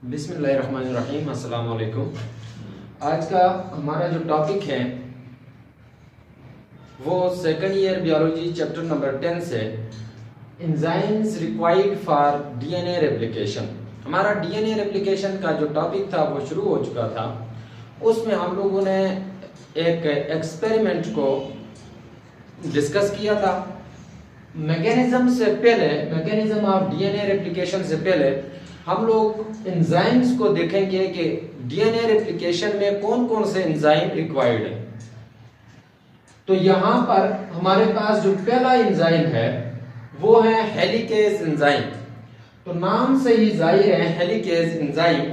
बिस्मिल्लाहिर्रहमानिर्रहीम, अस्सलाम वालेकुम। आज का हमारा जो टॉपिक है वो second year biology chapter number 10 से enzymes required for DNA replication. हमारा डीएनए रेप्लिकेशन का जो टॉपिक था वो शुरू हो चुका था। उसमें हम लोगों ने एक एक्सपेरिमेंट को डिस्कस किया था। मैकेनिज्म ऑफ डीएनए रेप्लिकेशन से पहले हम लोग एंजाइम्स को देखेंगे कि डीएनए रेप्लिकेशन में कौन कौन से एंजाइम रिक्वायर्ड है। तो यहाँ पर हमारे पास जो पहला एंजाइम है वो है हेलिकेज एंजाइम। तो नाम से ही जाहिर है helicase enzyme,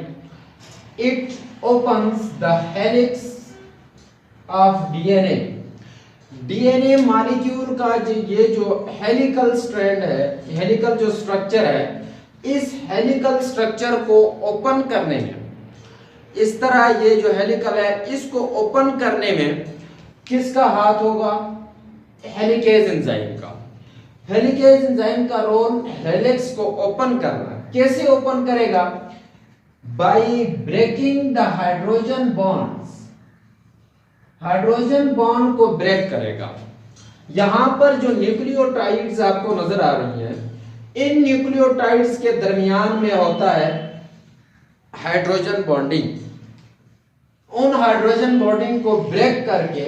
it opens the helix of DNA. DNA molecule का ये जो हेलिकल स्ट्रैंड है, हेलिकल जो स्ट्रक्चर है, इस हेलिकल स्ट्रक्चर को ओपन करने में, इस तरह ये जो हेलिकल है इसको ओपन करने में किसका हाथ होगा? हेलिकेज एंजाइम का। हेलिकेज एंजाइम का रोल हेलिक्स को ओपन करना। कैसे ओपन करेगा? By breaking the hydrogen bonds. Hydrogen bond को ब्रेक करेगा। यहां पर जो न्यूक्लियोटाइड्स आपको नजर आ रही हैं, इन न्यूक्लियोटाइड्स के दरमियान में होता है हाइड्रोजन बॉन्डिंग। उन हाइड्रोजन बॉन्डिंग को ब्रेक करके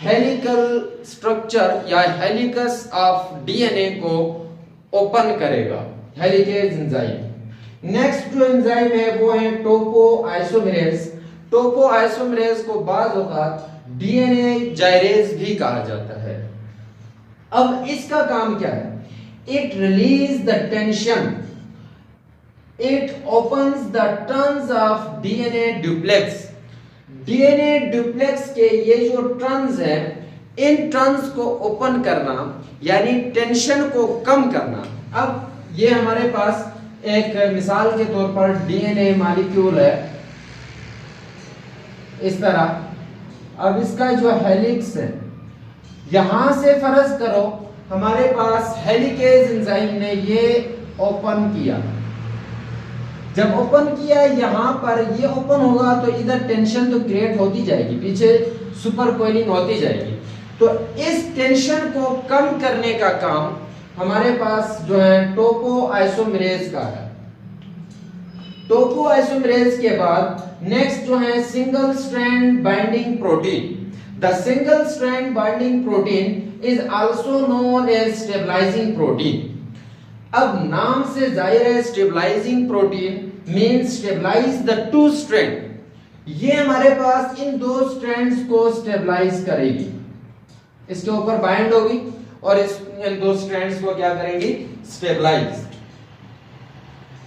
हेलिकल स्ट्रक्चर या हेलिकस ऑफ डीएनए को ओपन करेगा हेलिकेज एंजाइम। नेक्स्ट जो एंजाइम है वो है टोपो आइसोमेरेज। टोपो आइसोमेरेज को बाज़ औक़ात डीएनए जाइरेज भी कहा जाता है। अब इसका काम क्या है? It releases the tension. It opens the trans of DNA duplex. DNA duplex के ये जो ट्रांस है, इन ट्रांस को ओपन करना यानी टेंशन को कम करना। अब ये हमारे पास एक मिसाल के तौर पर डीएनए मॉलिक्यूल है इस तरह। अब इसका जो हेलिक्स है, यहां से फर्ज करो हमारे पास हेलिकेज एंजाइम ने ये ओपन किया। जब ओपन किया यहां पर ये ओपन होगा तो इधर टेंशन तो क्रिएट होती जाएगी, पीछे सुपर कोइलिंग होती जाएगी। तो इस टेंशन को कम करने का काम हमारे पास जो है टोपो आइसोमेरेज का है। टोपो आइसोमेरेज के बाद नेक्स्ट जो है single strand binding protein. The single strand binding protein is also known as stabilizing protein. अब नाम से जाहिर है stabilizing protein means stabilize the two strand। ये हमारे पास इन दो strands को stabilize करेगी, इसके ऊपर बाइंड होगी और इन दो strands को क्या करेंगी? stabilize।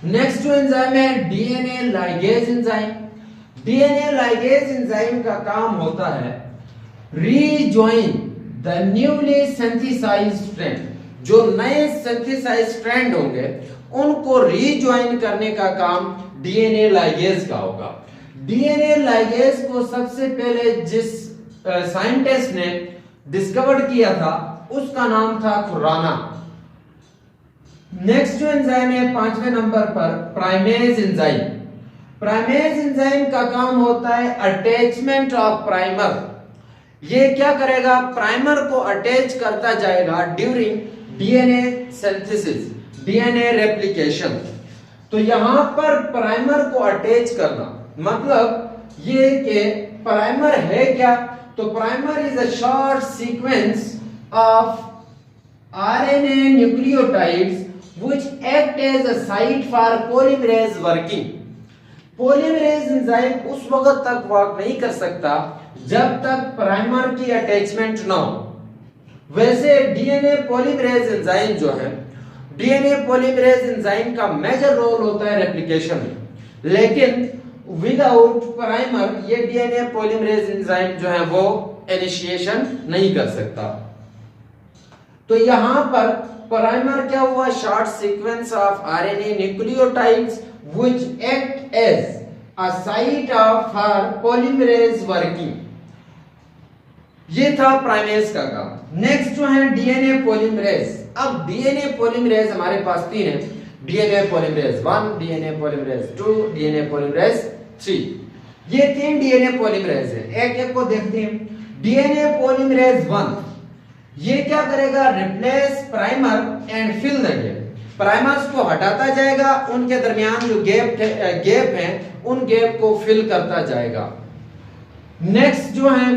नेक्स्ट जो एंजाइम है DNA ligase enzyme. DNA ligase enzyme का काम होता है rejoin the newly synthesized strand। जो नए सिंथेसाइज स्ट्रैंड होंगे उनको रीजॉइन करने का काम डीएनए लाइगेज का होगा। डीएनए लाइगेज को सबसे पहले जिस साइंटिस्ट ने डिस्कवर किया था उसका नाम था खुराना। नेक्स्ट जो एंजाइम है 5वें नंबर पर प्राइमेज एंजाइम। प्राइमेज एंजाइम का काम होता है अटैचमेंट ऑफ प्राइमर। ये क्या करेगा? प्राइमर को अटैच करता जाएगा during DNA synthesis, DNA replication. तो यहां पर प्राइमर को अटैच करना मतलब ये कि प्राइमर है क्या? तो primer is a short sequence of RNA nucleotides which act as a site for polymerase working. Polymerase enzyme उस वक्त तक वर्क नहीं कर सकता जब तक प्राइमर की अटैचमेंट ना हो। वैसे डीएनए पॉलीमरेज एंजाइम जो है, डीएनए पॉलीमरेज एंजाइम का मेजर रोल होता है रेप्लिकेशन में, लेकिन विदाउट प्राइमर ये डीएनए पॉलीमरेज एंजाइम जो है वो इनिशिएशन नहीं कर सकता। तो यहां पर प्राइमर क्या हुआ? Short sequence of RNA nucleotides which act as a site of for polymerase working। ये था प्राइमेज का काम। नेक्स्ट जो है डीएनए पॉलीमरेज। अब डीएनए पॉलीमरेज हमारे पास तीन है। DNA polymerase 1, DNA polymerase 2, DNA polymerase 3। ये 3 डीएनए पॉलीमरेज है। एक एक को देखते हैं। डीएनए पॉलीमरेज 1 ये क्या करेगा? Replace primer and fill the gap. Primers को हटाता जाएगा, उनके दरमियान जो गैप है उन गैप को फिल करता जाएगा। नेक्स्ट जो है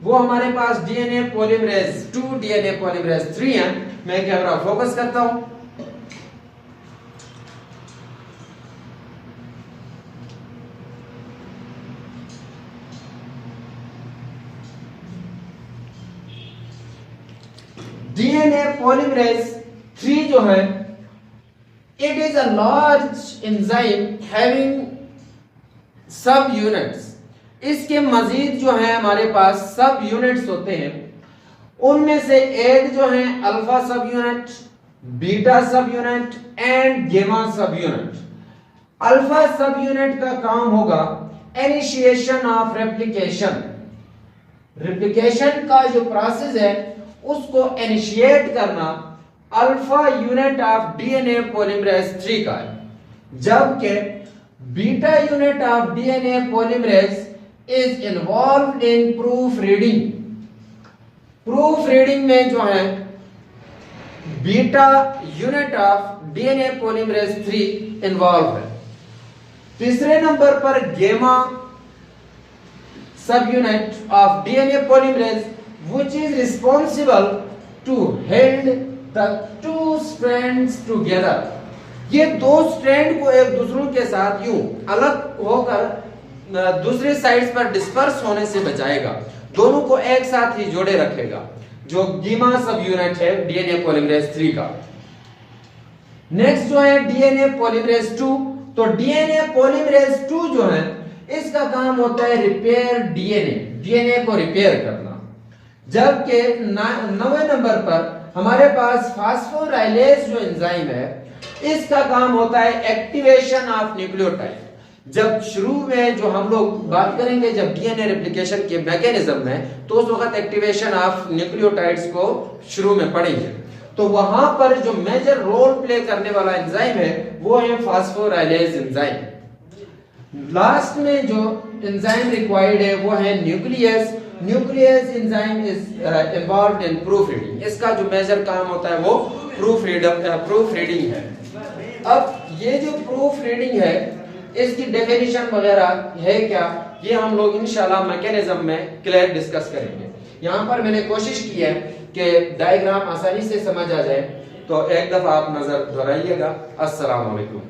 वो हमारे पास डीएनए पॉलीमरेज 2, डीएनए पॉलीमरेज 3 है। मैं कैमरा फोकस करता हूं। डीएनए पॉलीमरेज 3 जो है, it is a large enzyme having सब यूनिट्स। इसके मजीद जो है हमारे पास सब यूनिट्स होते हैं। उनमें से एक जो है अल्फा सब यूनिट, बीटा सब यूनिट एंड गेमा सब यूनिट। अल्फा सब यूनिट का काम होगा इनिशिएशन ऑफ रेप्लिकेशन। रेप्लिकेशन का जो प्रोसेस है उसको इनिशिएट करना alpha unit of DNA polymerase 3 का है, जबकि beta unit of DNA polymerase is involve in proof reading. Proof reading में जो है beta unit of DNA polymerase 3 involve है। तीसरे नंबर पर गेमा सब unit of DNA polymerase which is responsible to hold the two strands together। ये दो स्ट्रैंड को एक दूसरों के साथ यूं अलग होकर दूसरे साइड्स पर डिस्पर्स होने से बचाएगा, दोनों को एक साथ ही जोड़े रखेगा, जो गीमा सब यूनिट है डीएनए पॉलीमरेज 3 का। नेक्स्ट जो है डीएनए पॉलीमरेज 2। तो डीएनए पॉलीमरेज 2 जो है इसका काम होता है रिपेयर डीएनए को रिपेयर करना, जबकि 9वें नंबर पर हमारे पास फास्फोराइलेज जो एंजाइम है इसका काम होता है एक्टिवेशन ऑफ न्यूक्लियोटाइड। जब शुरू में जो हम लोग बात करेंगे जब डीएनए रेप्लिकेशन के मैकेनिज्म में, तो उस वक्त एक्टिवेशन ऑफ न्यूक्लियोटाइड्स को शुरू में पढ़ेंगे। तो वहां पर जो मेजर रोल प्ले करने वाला एंजाइम है वो है फास्फोराइलेज एंजाइम। लास्ट में जो एंजाइम रिक्वायर्ड है वो है nucleus. Nucleus enzyme is involved in proof reading. इसका जो मेजर काम होता है वो प्रूफ रीडिंग है। अब ये जो प्रूफ रीडिंग है इसकी डेफिनेशन वगैरह है क्या, ये हम लोग इंशाल्लाह मैकेनिज्म में क्लियर डिस्कस करेंगे। यहाँ पर मैंने कोशिश की है कि डायग्राम आसानी से समझ आ जाए, तो एक दफा आप नजर दोहराइएगा। अस्सलाम वालेकुम।